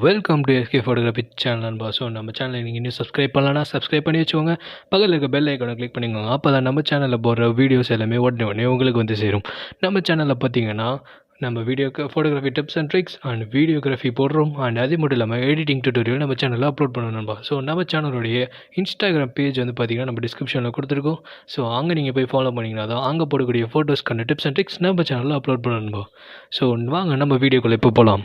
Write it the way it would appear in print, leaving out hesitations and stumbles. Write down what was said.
Welcome to SK photography channel நண்பா. So நம்ம சேனலை நீங்கள் இன்னும் சப்ஸ்கிரைப் பண்ணலன்னா சப்ஸ்கிரைப் பண்ணி வச்சுக்கோங்க. பக்கத்தில் இருக்க பெல் ஐக்கானை கிளிக் பண்ணிக்கோங்க. அப்போ தான் நம்ம சேனலில் போடுற வீடியோஸ் எல்லாமே உடனே உங்களுக்கு வந்து சேரும். நம்ம சேனலில் பார்த்தீங்கன்னா நம்ம வீடியோக்கு photography tips and tricks and videography போடுறோம். அண்ட் அது மட்டும் இல்லாமல் எடிட்டிங் டியூட்டோரியல் நம்ம சேனலில் அப்லோட் பண்ணணும் நண்பா. ஸோ நம்ம சேனலுடைய இன்ஸ்டாகிராம் பேஜ் வந்து பார்த்தீங்கன்னா நம்ம டிஸ்கிரிப்ஷனில் கொடுத்துருக்கோம். ஸோ அங்கே நீங்கள் போய் ஃபாலோ பண்ணிங்கன்னா தான் அங்கே போடக்கூடிய ஃபோட்டோஸ்க்கான டிப்ஸ் அண்ட் ட்ரிக்ஸ் நம்ம சேனலில் அப்லோட் பண்ணணும் நண்பா. ஸோ வாங்க நம்ம வீடியோக்குள்ளே இப்போ போகலாம்.